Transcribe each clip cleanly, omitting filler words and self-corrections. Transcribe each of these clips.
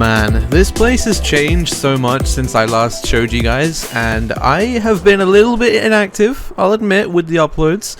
man, this place has changed so much since I last showed you guys, and I have been a little bit inactive, I'll admit, with the uploads.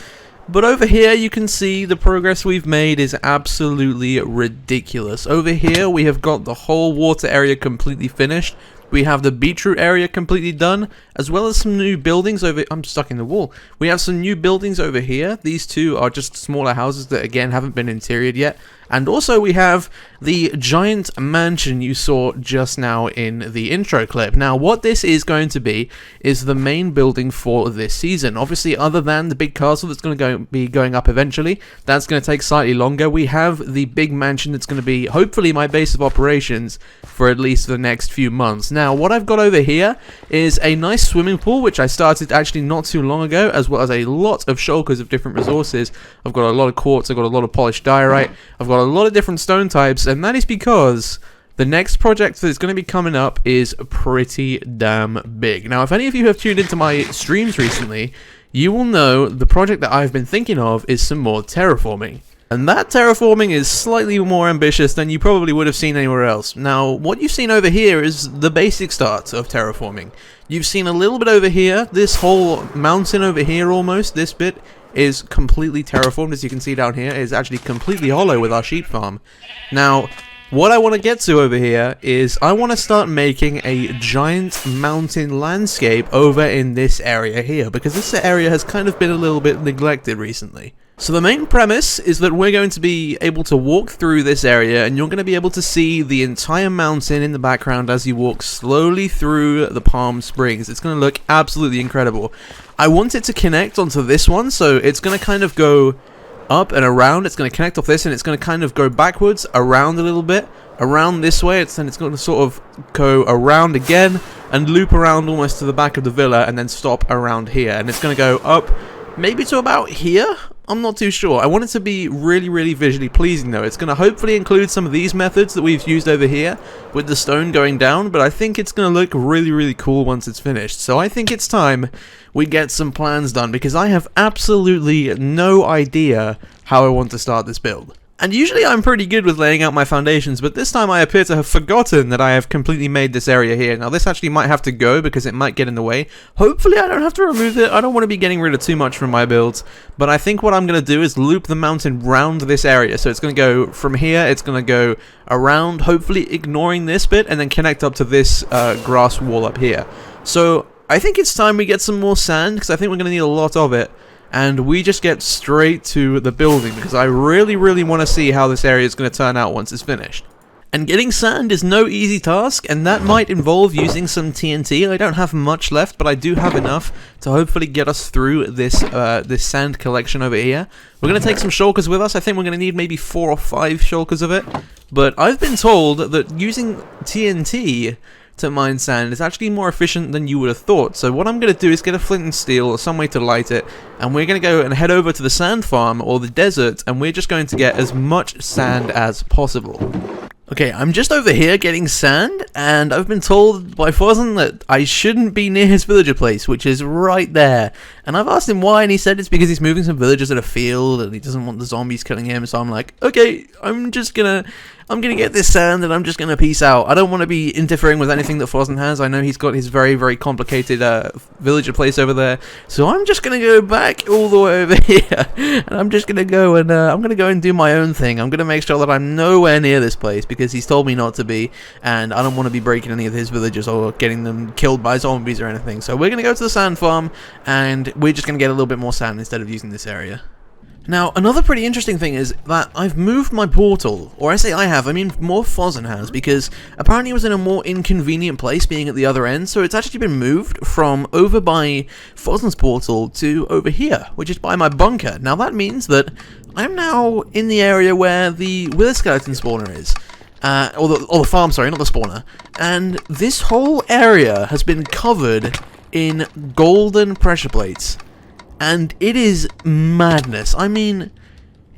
But over here you can see the progress we've made is absolutely ridiculous. Over here we have got the whole water area completely finished. We have the beetroot area completely done, as well as some new buildings over... I'm stuck in the wall. We have some new buildings over here. These two are just smaller houses that, again, haven't been interior'd yet. And also we have the giant mansion you saw just now in the intro clip. Now, what this is going to be is the main building for this season. Obviously, other than the big castle that's going to be going up eventually, that's going to take slightly longer. We have the big mansion that's going to be, hopefully, my base of operations for at least the next few months. Now, what I've got over here is a nice swimming pool, which I started actually not too long ago, as well as a lot of shulkers of different resources. I've got a lot of quartz, I've got a lot of polished diorite, I've got a lot of different stone types, and that is because the next project that is going to be coming up is pretty damn big. Now, if any of you have tuned into my streams recently, you will know the project that I've been thinking of is some more terraforming. And that terraforming is slightly more ambitious than you probably would have seen anywhere else. Now, what you've seen over here is the basic start of terraforming. You've seen a little bit over here, this whole mountain over here almost, this bit is completely terraformed, as you can see down here. It is actually completely hollow with our sheep farm. Now, what I want to get to over here is I want to start making a giant mountain landscape over in this area here, because this area has kind of been a little bit neglected recently. So the main premise is that we're going to be able to walk through this area, and you're going to be able to see the entire mountain in the background as you walk slowly through the Palm Springs. It's going to look absolutely incredible. I want it to connect onto this one, so it's going to kind of go up and around. It's going to connect off this, and it's going to kind of go backwards, around a little bit, around this way, then it's going to sort of go around again, and loop around almost to the back of the villa, and then stop around here. And it's going to go up maybe to about here? I'm not too sure. I want it to be really, really visually pleasing though. It's going to hopefully include some of these methods that we've used over here with the stone going down, but I think it's going to look really, really cool once it's finished. So I think it's time we get some plans done, because I have absolutely no idea how I want to start this build. And usually I'm pretty good with laying out my foundations, but this time I appear to have forgotten that I have completely made this area here. Now this actually might have to go because it might get in the way. Hopefully I don't have to remove it. I don't want to be getting rid of too much from my builds, but I think what I'm going to do is loop the mountain round this area. So it's going to go from here, it's going to go around, hopefully ignoring this bit, and then connect up to this grass wall up here. So I think it's time we get some more sand, because I think we're going to need a lot of it. And we just get straight to the building, because I really, really want to see how this area is going to turn out once it's finished. And getting sand is no easy task, and that might involve using some TNT. I don't have much left, but I do have enough to hopefully get us through this this sand collection over here. We're going to take some shulkers with us. I think we're going to need maybe 4 or 5 shulkers of it. But I've been told that using TNT to mine sand is actually more efficient than you would have thought. So what I'm going to do is get a flint and steel or some way to light it, and we're going to go and head over to the sand farm or the desert, and we're just going to get as much sand as possible. Okay, I'm just over here getting sand, and I've been told by Fozzen that I shouldn't be near his villager place, which is right there. And I've asked him why, and he said it's because he's moving some villagers at a field, and he doesn't want the zombies killing him. So I'm like, okay, I'm gonna get this sand, and I'm just gonna peace out. I don't want to be interfering with anything that Fozzen has. I know he's got his very, very complicated villager place over there, so I'm just gonna go back all the way over here, and I'm just gonna go and do my own thing. I'm gonna make sure that I'm nowhere near this place, because he's told me not to be, and I don't want to be breaking any of his villagers or getting them killed by zombies or anything. So we're gonna go to the sand farm, and we're just gonna get a little bit more sand instead of using this area. Now, another pretty interesting thing is that I've moved my portal, or I say I have, I mean more Fozzen has, because apparently it was in a more inconvenient place being at the other end, so it's actually been moved from over by Fozzen's portal to over here, which is by my bunker. Now that means that I'm now in the area where the wither skeleton spawner is. Or the farm, sorry, not the spawner. And this whole area has been covered in golden pressure plates. And it is madness. I mean,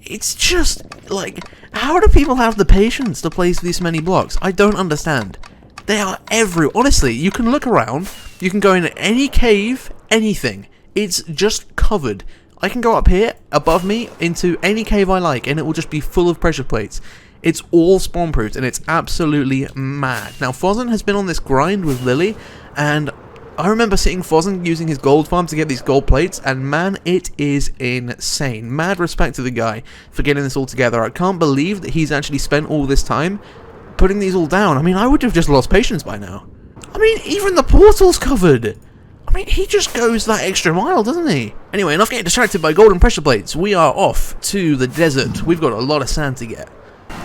it's just, like, how do people have the patience to place this many blocks? I don't understand. They are everywhere. Honestly, you can look around, you can go in any cave, anything. It's just covered. I can go up here, above me, into any cave I like, and it will just be full of pressure plates. It's all spawn proofed, and it's absolutely mad. Now, Fozzen has been on this grind with Lily, and I remember seeing Fozzen using his gold farm to get these gold plates, and man, it is insane. Mad respect to the guy for getting this all together. I can't believe that he's actually spent all this time putting these all down. I mean, I would have just lost patience by now. I mean, even the portal's covered. I mean, he just goes that extra mile, doesn't he? Anyway, enough getting distracted by golden pressure plates. We are off to the desert. We've got a lot of sand to get.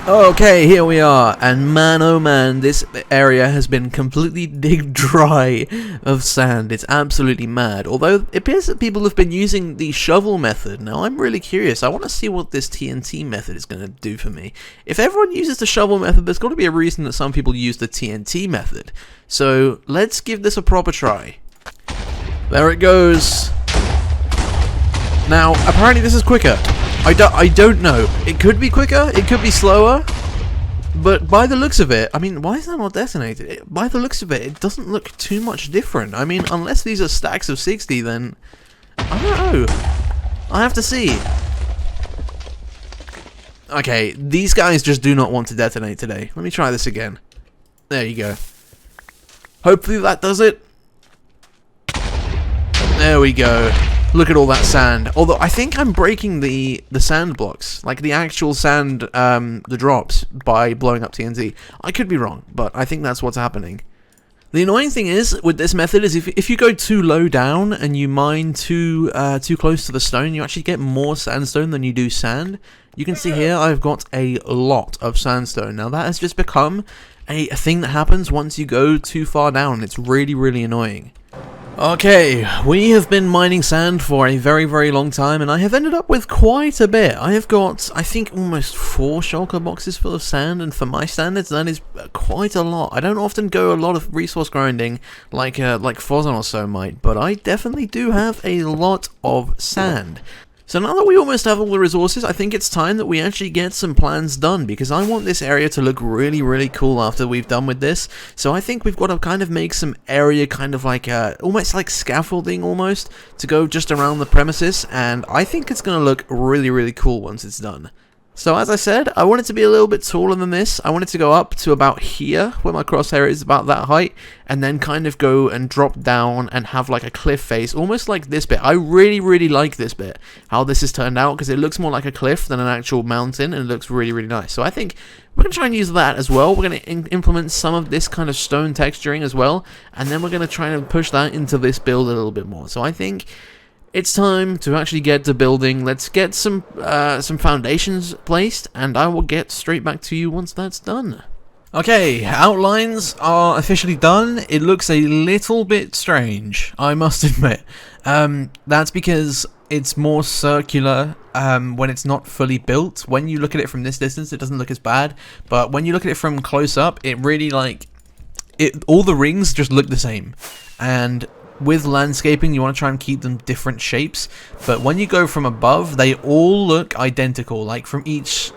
Okay, here we are, and man oh man, this area has been completely digged dry of sand. It's absolutely mad, although it appears that people have been using the shovel method. Now, I'm really curious. I want to see what this TNT method is going to do for me. If everyone uses the shovel method, there's got to be a reason that some people use the TNT method. So, let's give this a proper try. There it goes. Now, apparently this is quicker. I don't know. It could be quicker, it could be slower, but by the looks of it, I mean, why is that not detonated? By the looks of it, it doesn't look too much different. I mean, unless these are stacks of 60, then I don't know. I have to see. Okay, these guys just do not want to detonate today. Let me try this again. There you go. Hopefully that does it. There we go. Look at all that sand. Although I think I'm breaking the sand blocks, like the actual sand, the drops, by blowing up TNT. I could be wrong, but I think that's what's happening. The annoying thing is with this method is if you go too low down and you mine too close to the stone, you actually get more sandstone than you do sand. You can see here I've got a lot of sandstone. Now that has just become a thing that happens once you go too far down. It's really, really annoying. Okay, we have been mining sand for a very, very long time, and I have ended up with quite a bit. I have got, I think, almost 4 shulker boxes full of sand, and for my standards, that is quite a lot. I don't often go a lot of resource grinding like Fozzen or so might, but I definitely do have a lot of sand. So now that we almost have all the resources, I think it's time that we actually get some plans done, because I want this area to look really, really cool after we've done with this. So I think we've got to kind of make some area kind of like, almost like scaffolding almost, to go just around the premises, and I think it's going to look really, really cool once it's done. So as I said, I want it to be a little bit taller than this. I want it to go up to about here, where my crosshair is, about that height, and then kind of go and drop down and have like a cliff face, almost like this bit. I really, really like this bit, how this has turned out, because it looks more like a cliff than an actual mountain, and it looks really, really nice. So I think we're going to try and use that as well. We're going to implement some of this kind of stone texturing as well, and then we're going to try and push that into this build a little bit more. So I think it's time to actually get to building. Let's get some foundations placed, and I will get straight back to you once that's done. Okay, outlines are officially done. It looks a little bit strange, I must admit. That's because it's more circular when it's not fully built. When you look at it from this distance, it doesn't look as bad, but when you look at it from close up, it really all the rings just look the same. And with landscaping, you want to try and keep them different shapes, but when you go from above, they all look identical. Like from each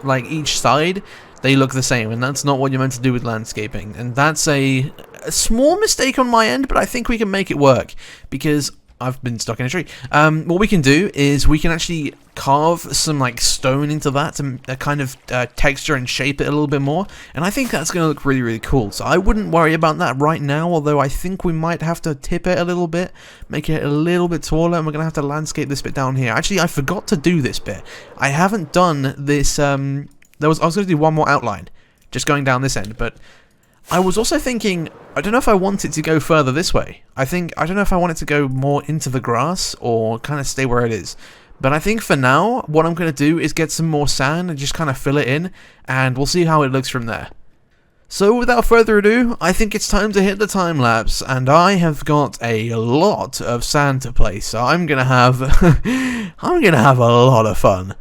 side, they look the same, and that's not what you're meant to do with landscaping. And that's a small mistake on my end, but I think we can make it work, because I've been stuck in a tree. What we can do is we can actually carve some like stone into that to kind of texture and shape it a little bit more, and I think that's going to look really, really cool. So I wouldn't worry about that right now, although I think we might have to tip it a little bit, make it a little bit taller, and we're going to have to landscape this bit down here. Actually, I forgot to do this bit. I haven't done this. I was going to do one more outline, just going down this end, but I was also thinking, I don't know if I want it to go further this way. I don't know if I want it to go more into the grass or kind of stay where it is. But I think for now, what I'm going to do is get some more sand and just kind of fill it in, and we'll see how it looks from there. So without further ado, I think it's time to hit the time lapse, and I have got a lot of sand to place, so I'm going to have a lot of fun.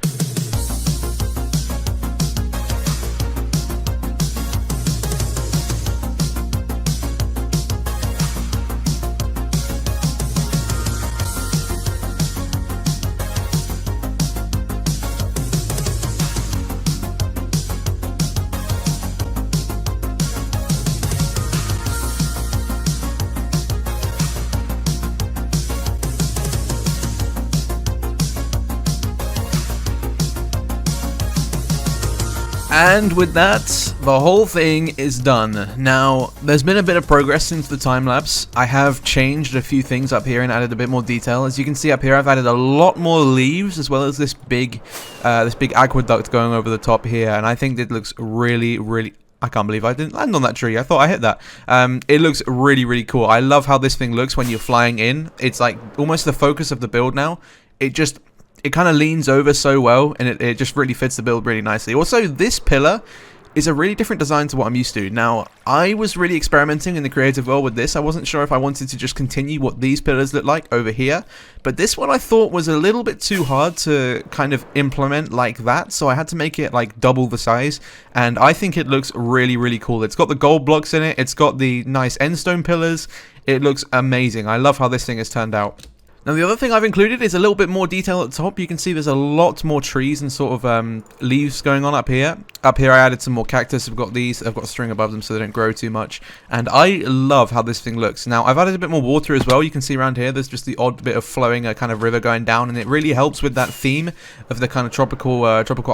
And with that, the whole thing is done. Now, there's been a bit of progress since the time lapse. I have changed a few things up here and added a bit more detail. As you can see up here, I've added a lot more leaves, as well as this big aqueduct going over the top here. And I think it looks really, really... I can't believe I didn't land on that tree. I thought I hit that. It looks really, really cool. I love how this thing looks when you're flying in. It's like almost the focus of the build now. It kind of leans over so well, and it just really fits the build really nicely. Also, this pillar is a really different design to what I'm used to. Now, I was really experimenting in the creative world with this. I wasn't sure if I wanted to just continue what these pillars look like over here, but this one I thought was a little bit too hard to kind of implement like that, so I had to make it like double the size, and I think it looks really, really cool. It's got the gold blocks in it, it's got the nice endstone pillars. It looks amazing. I love how this thing has turned out. Now, the other thing I've included is a little bit more detail at the top. You can see there's a lot more trees and sort of leaves going on up here. Up here, I added some more cactus. I've got these. I've got a string above them so they don't grow too much. And I love how this thing looks. Now, I've added a bit more water as well. You can see around here, there's just the odd bit of flowing, a kind of river going down. And it really helps with that theme of the kind of tropical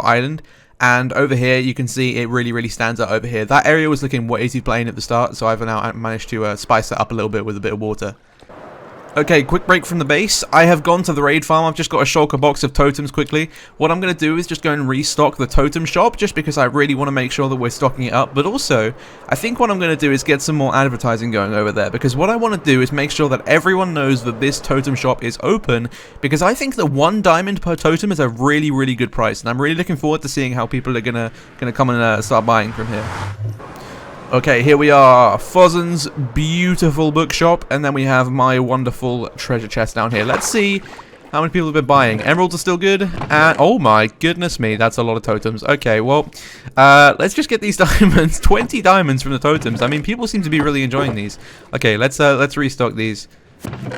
island. And over here, you can see it really, really stands out over here. That area was looking way too plain at the start, so I've now managed to spice that up a little bit with a bit of water. Okay, quick break from the base. I have gone to the raid farm. I've just got to shulk a box of totems quickly. What I'm going to do is just go and restock the totem shop, just because I really want to make sure that we're stocking it up. But also, I think what I'm going to do is get some more advertising going over there, because what I want to do is make sure that everyone knows that this totem shop is open, because I think that 1 diamond per totem is a really, really good price, and I'm really looking forward to seeing how people are gonna come and start buying from here. Okay, here we are, Fozzen's beautiful bookshop, and then we have my wonderful treasure chest down here. Let's see how many people have been buying. Emeralds are still good, and oh my goodness me, that's a lot of totems. Okay, well, let's just get these diamonds. 20 diamonds from the totems. I mean, people seem to be really enjoying these. Okay, let's restock these.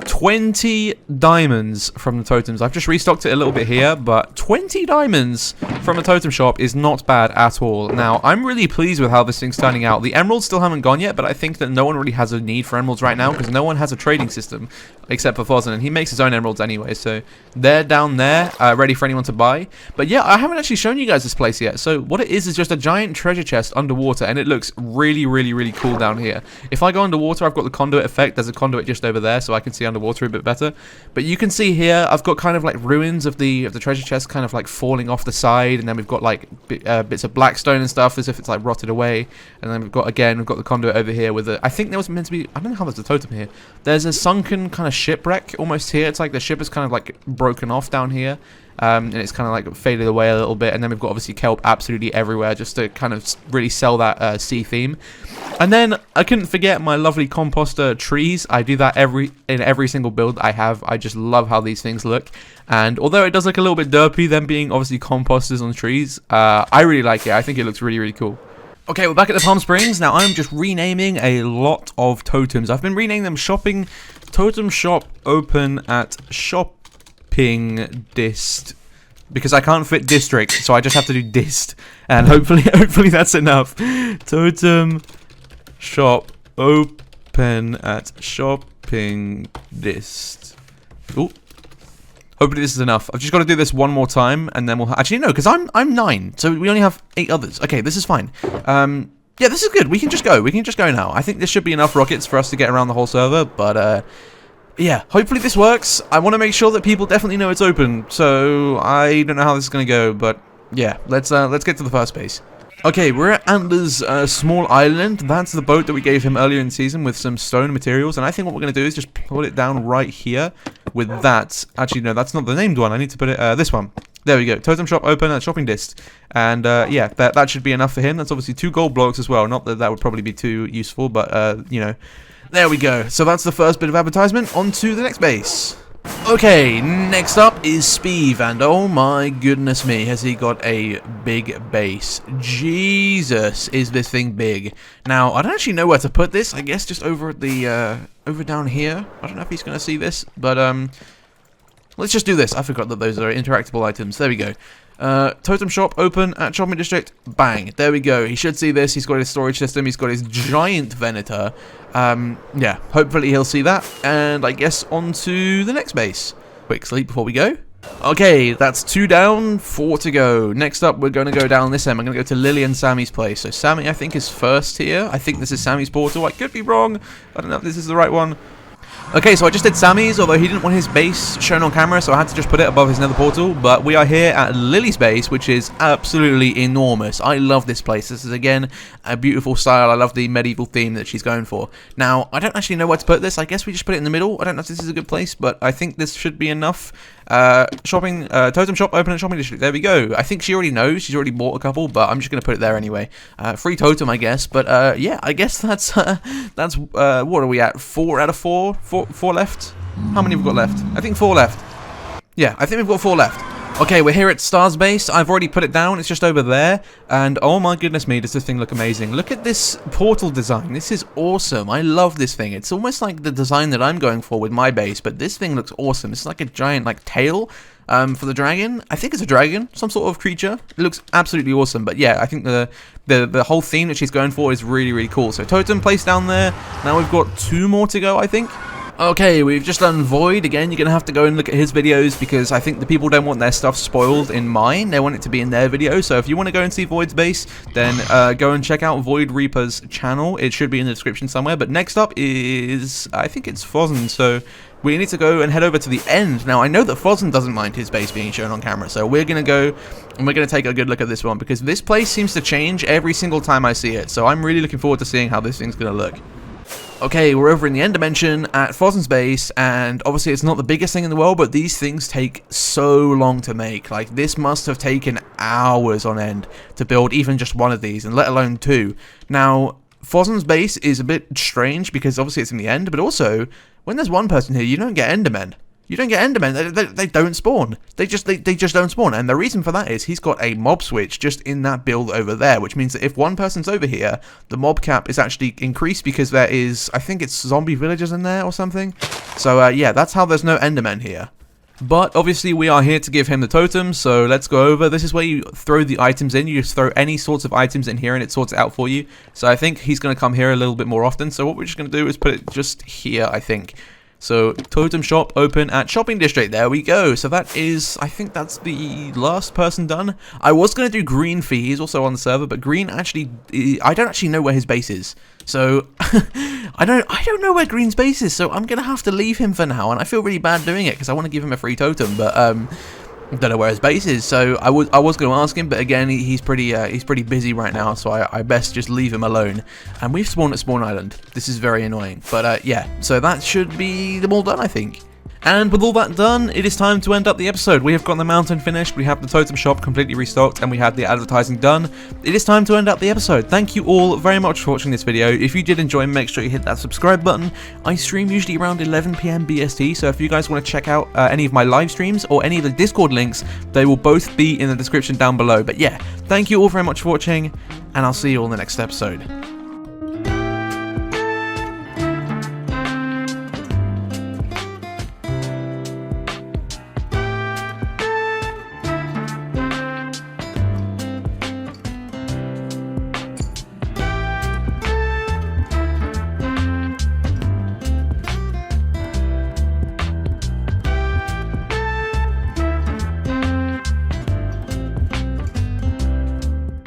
20 diamonds from the totems. I've just restocked it a little bit here, but 20 diamonds from a totem shop is not bad at all. Now, I'm really pleased with how this thing's turning out. The emeralds still haven't gone yet, but I think that no one really has a need for emeralds right now, because no one has a trading system except for Fozzen, and he makes his own emeralds anyway, so they're down there, ready for anyone to buy. But yeah, I haven't actually shown you guys this place yet. So what it is just a giant treasure chest underwater, and it looks really, really, really cool down here. If I go underwater, I've got the conduit effect. There's a conduit just over there, so I can see underwater a bit better. But you can see here, I've got kind of like ruins of the treasure chest kind of like falling off the side, and then we've got like bits of blackstone and stuff as if it's like rotted away. And then we've got the conduit over here with I think there was meant to be, I don't know how there's a totem here. There's a sunken kind of shipwreck almost here. It's like the ship is kind of like broken off down here. And it's kind of like faded away a little bit, and then we've got obviously kelp absolutely everywhere, just to kind of really sell that sea theme. And then I couldn't forget my lovely composter trees. I do that in every single build I have. I just love how these things look, and although it does look a little bit derpy, them being obviously composters on trees, I really like it. I think it looks really, really cool. Okay, we're back at the Palm Springs. Now I'm just renaming a lot of totems. I've been renaming them shopping. Totem shop open at shopping Dist, because I can't fit district, so I just have to do Dist, and hopefully that's enough. Totem shop open at shopping Dist. Ooh. Hopefully this is enough. I've just got to do this one more time, and then we'll actually no, because I'm 9, so we only have 8 others. Okay, this is fine. Yeah, this is good. We can just go. We can just go now. I think this should be enough rockets for us to get around the whole server, but yeah, hopefully this works. I want to make sure that people definitely know it's open, so I don't know how this is going to go, but yeah, let's get to the first base. Okay, we're at Antler's small island. That's the boat that we gave him earlier in the season with some stone materials, and I think what we're going to do is just put it down right here with that. Actually, no, that's not the named one. I need to put it, this one. There we go. Totem shop open at shopping Dist. And yeah, that should be enough for him. That's obviously 2 gold blocks as well. Not that that would probably be too useful, but, you know. There we go. So that's the first bit of advertisement. On to the next base. Okay, next up is Speeve, and oh my goodness me, has he got a big base. Jesus, is this thing big. Now, I don't actually know where to put this. I guess just over at the, over down here. I don't know if he's going to see this, but, let's just do this. I forgot that those are interactable items. There we go. Totem shop open at shopping district. Bang. There we go. He should see this. He's got his storage system. He's got his giant venator. Yeah, hopefully he'll see that. And I guess on to the next base. Quick sleep before we go. Okay, that's 2 down, 4 to go. Next up, we're going to go down this end. I'm going to go to Lily and Sammy's place. So Sammy, I think, is first here. I think this is Sammy's portal. I could be wrong. I don't know if this is the right one. Okay, so I just did Sammy's, although he didn't want his base shown on camera, so I had to just put it above his nether portal. But we are here at Lillis Base, which is absolutely enormous. I love this place. This is, again, a beautiful style. I love the medieval theme that she's going for. Now, I don't actually know where to put this. I guess we just put it in the middle. I don't know if this is a good place, but I think this should be enough. Totem Shop, open at shopping district. There we go. I think she already knows. She's already bought a couple, but I'm just going to put it there anyway. Free totem, I guess. But, yeah, I guess that's, what are we at? 4 out of 4? 4 left? How many have we got left? I think 4 left. Yeah, I think we've got 4 left. Okay, we're here at Star's base. I've already put it down. It's just over there. And oh my goodness me, does this thing look amazing. Look at this portal design. This is awesome. I love this thing. It's almost like the design that I'm going for with my base, but this thing looks awesome. It's like a giant tail for the dragon. I think it's a dragon, some sort of creature. It looks absolutely awesome. But yeah, I think the whole theme that she's going for is really, really cool. So totem placed down there. Now we've got 2 more to go, I think. Okay, we've just done Void. Again, you're going to have to go and look at his videos because I think the people don't want their stuff spoiled in mine. They want it to be in their video. So if you want to go and see Void's base, then go and check out Void Reaper's channel. It should be in the description somewhere. But next up is, I think it's Fozzen. So we need to go and head over to the end. Now, I know that Fozzen doesn't mind his base being shown on camera. So we're going to go and we're going to take a good look at this one because this place seems to change every single time I see it. So I'm really looking forward to seeing how this thing's going to look. Okay, we're over in the end dimension at Fozzen's base, and obviously it's not the biggest thing in the world, but these things take so long to make. Like, this must have taken hours on end to build even just one of these, and let alone 2. Now, Fozzen's base is a bit strange because obviously it's in the end, but also, when there's one person here, you don't get endermen. You don't get endermen. They don't spawn. They just don't spawn. And the reason for that is he's got a mob switch just in that build over there, which means that if one person's over here, the mob cap is actually increased because there is, I think it's zombie villagers in there or something. So yeah, that's how there's no endermen here. But obviously we are here to give him the totem, so let's go over. This is where you throw the items in. You just throw any sorts of items in here and it sorts it out for you. So I think he's going to come here a little bit more often. So what we're just going to do is put it just here, I think. So, Totem Shop open at Shopping District. There we go. So that is, I think that's the last person done. I was going to do Green Fee. He's also on the server, but Green actually, I don't actually know where his base is. So, I don't know where Green's base is, so I'm going to have to leave him for now. And I feel really bad doing it because I want to give him a free totem, but I don't know where his base is, so I was going to ask him, but again, he's pretty busy right now, so I best just leave him alone. And we've spawned at Spawn Island. This is very annoying, but yeah, so that should be them all done, I think. And with all that done, it is time to end up the episode. We have got the mountain finished, we have the totem shop completely restocked, and we have the advertising done. It is time to end up the episode. Thank you all very much for watching this video. If you did enjoy, make sure you hit that subscribe button. I stream usually around 11 PM BST, so if you guys want to check out any of my live streams or any of the Discord links, they will both be in the description down below. But yeah, thank you all very much for watching, and I'll see you all in the next episode.